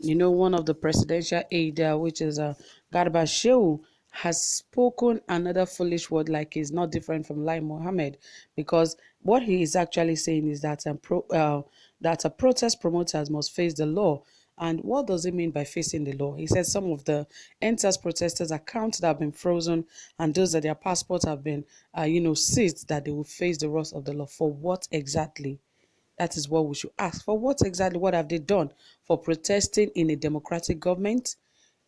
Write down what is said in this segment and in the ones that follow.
One of the presidential aide, which is Garba Shehu, has spoken another foolish word like he's not different from Lai Mohammed, because what he is actually saying is that protest promoters must face the law. And what does it mean by facing the law? He said some of the Endsars protesters' accounts that have been frozen and those that their passports have been, seized, that they will face the wrath of the law. For what exactly? That is what we should ask. For what exactly? What have they done for protesting in a democratic government?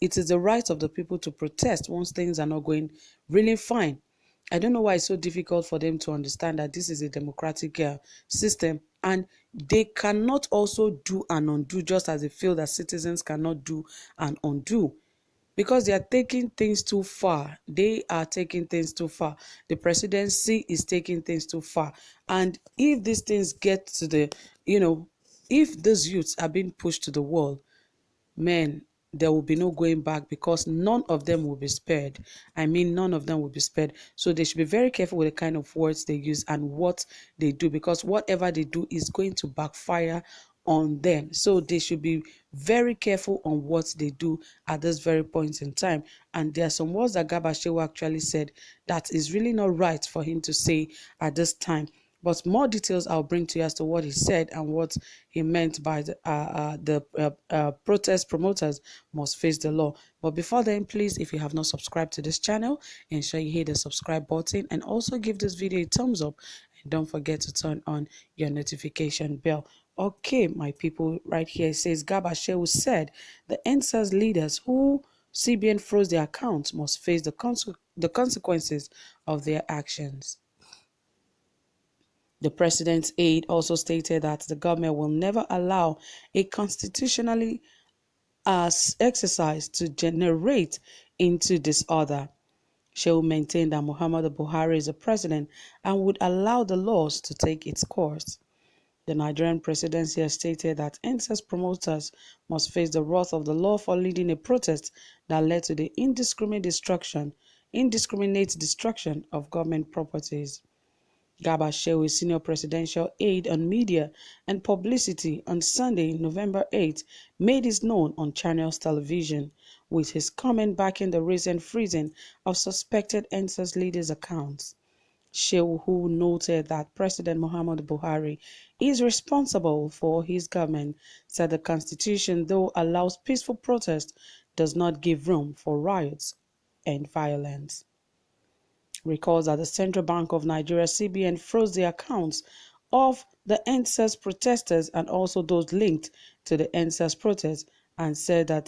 It is the right of the people to protest once things are not going really fine. I don't know why it's so difficult for them to understand that this is a democratic system, and they cannot also do and undo, just as they feel that citizens cannot do and undo, because they are taking things too far. They are taking things too far. The presidency is taking things too far. And if these things get to if these youths are being pushed to the wall, man, there will be no going back, because none of them will be spared. I mean, none of them will be spared. So they should be very careful with the kind of words they use and what they do, because whatever they do is going to backfire on them. So they should be very careful on what they do at this very point in time. And there are some words that Garba Shehu actually said that is really not right for him to say at this time. But more details I'll bring to you as to what he said and what he meant by the protest promoters must face the law. But before then, please, if you have not subscribed to this channel, ensure you hit the subscribe button and also give this video a thumbs up. And don't forget to turn on your notification bell. Okay, my people, right here it says Garba Shehu said the Endsars leaders who CBN froze their accounts must face the consequences of their actions. The president's aide also stated that the government will never allow a constitutionally exercise to generate into disorder. Shehu maintained that Muhammadu Buhari is a president and would allow the laws to take its course. The Nigerian presidency has stated that Endsars promoters must face the wrath of the law for leading a protest that led to the indiscriminate destruction of government properties. Garba Shehu, senior presidential aide on media and publicity, on Sunday, November 8, made his known on Channels Television with his comment backing the recent freezing of suspected Endsars leaders' accounts. Shehu, who noted that President Muhammadu Buhari is responsible for his government, said the constitution, though allows peaceful protest, does not give room for riots and violence. Recalls that the Central Bank of Nigeria (CBN) froze the accounts of the Endsars protesters and also those linked to the Endsars protests, and said that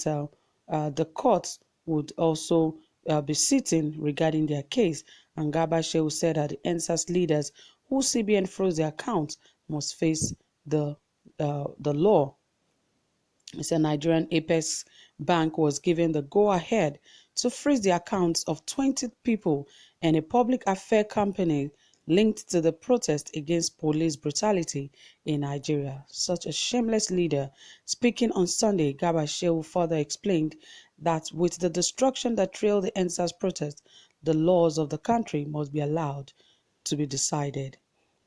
the courts would also be sitting regarding their case. And Garba Shehu said that the Endsars leaders who CBN froze their accounts must face the law. He said Nigerian Apex Bank was given the go-ahead to freeze the accounts of 20 people and a public affair company linked to the protest against police brutality in Nigeria. Such a shameless leader. Speaking on Sunday, Garba Shehu further explained that with the destruction that trailed the Endsars protest, the laws of the country must be allowed to be decided.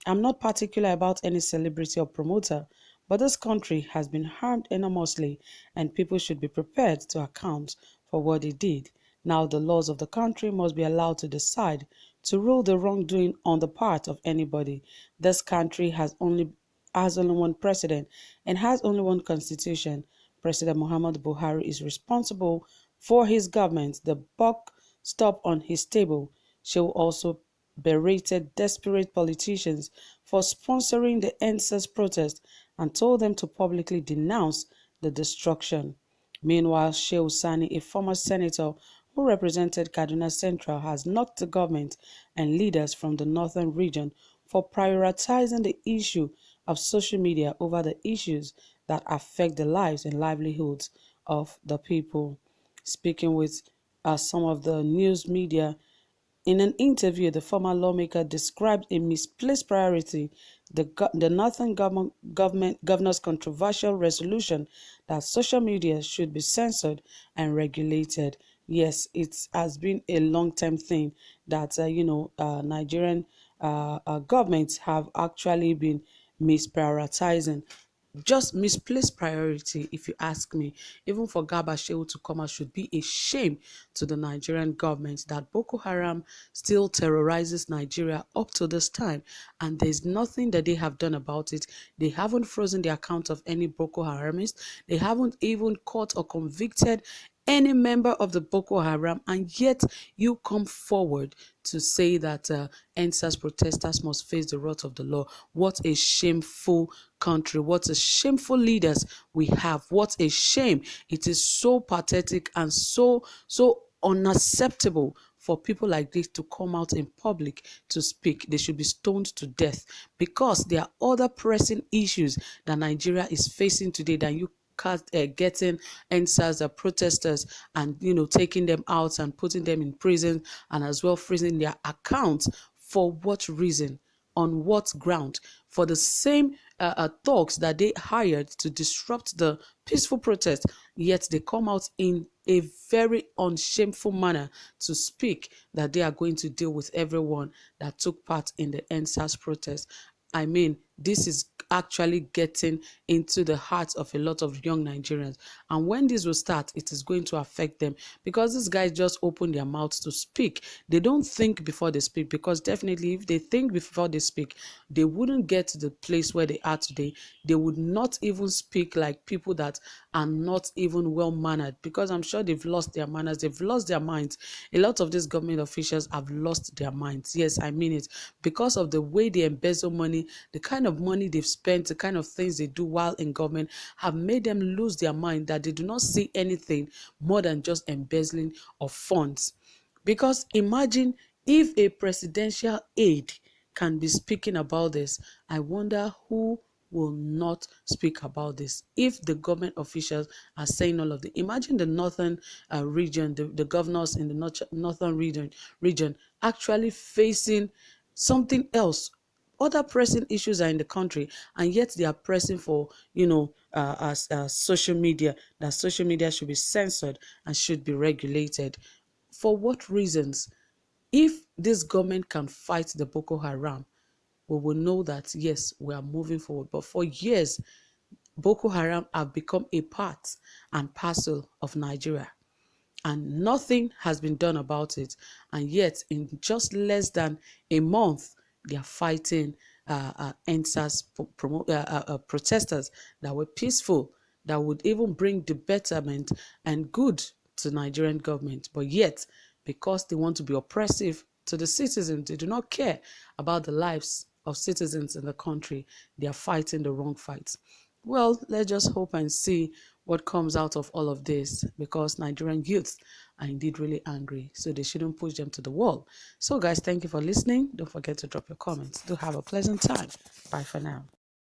I'm not particular about any celebrity or promoter, but this country has been harmed enormously and people should be prepared to account for what they did. Now the laws of the country must be allowed to decide, to rule the wrongdoing on the part of anybody. This country has only one president and has only one constitution. President Muhammadu Buhari is responsible for his government. The buck stopped on his table. She will also berated desperate politicians for sponsoring the Endsars protest and told them to publicly denounce the destruction. Meanwhile, Shehu Sani, a former senator who represented Kaduna Central, has knocked the government and leaders from the northern region for prioritizing the issue of social media over the issues that affect the lives and livelihoods of the people. Speaking with some of the news media, in an interview, the former lawmaker described a misplaced priority, the Northern Governor's controversial resolution that social media should be censored and regulated. Yes, it has been a long-term thing that, Nigerian governments have actually been misprioritizing. just misplaced priority, if you ask me. Even for Garba Shehu to come out should be a shame to the Nigerian government that Boko Haram still terrorizes Nigeria up to this time, and there's nothing that they have done about it. They haven't frozen the account of any Boko Haramists. They haven't even caught or convicted any member of the Boko Haram, and yet you come forward to say that Endsars protesters must face the wrath of the law. What a shameful country. What a shameful leaders we have. What a shame. It is so pathetic and so unacceptable for people like this to come out in public to speak. They should be stoned to death, because there are other pressing issues that Nigeria is facing today than you getting Endsars, protesters, and taking them out and putting them in prison, and as well freezing their accounts. For what reason? On what ground? For the same thugs that they hired to disrupt the peaceful protest, yet they come out in a very unshameful manner to speak that they are going to deal with everyone that took part in the Endsars protest. I mean, this is actually getting into the hearts of a lot of young Nigerians. And when this will start, it is going to affect them, because these guys just open their mouths to speak. They don't think before they speak, because definitely if they think before they speak, they wouldn't get to the place where they are today. They would not even speak like people that are not even well-mannered, because I'm sure they've lost their manners, they've lost their minds. A lot of these government officials have lost their minds. Yes, I mean it, because of the way they embezzle money, the kind of money they've spent, the kind of things they do while in government have made them lose their mind, that they do not see anything more than just embezzling of funds. Because imagine if a presidential aide can be speaking about this, I wonder who will not speak about this. If the government officials are saying all of the, imagine the northern region, the governors in the northern region actually facing something else. Other pressing issues are in the country, and yet they are pressing for social media, that social media should be censored and should be regulated. For what reasons? If this government can fight the Boko Haram, we will know that yes, we are moving forward. But for years, Boko Haram have become a part and parcel of Nigeria, and nothing has been done about it. And yet, in just less than a month, they are fighting Endsars protesters that were peaceful, that would even bring the betterment and good to Nigerian government. But yet, because they want to be oppressive to the citizens, they do not care about the lives of citizens in the country. They are fighting the wrong fights. Well, let's just hope and see what comes out of all of this, because Nigerian youths are indeed really angry, so they shouldn't push them to the wall. So guys, thank you for listening. Don't forget to drop your comments. Do have a pleasant time. Bye for now.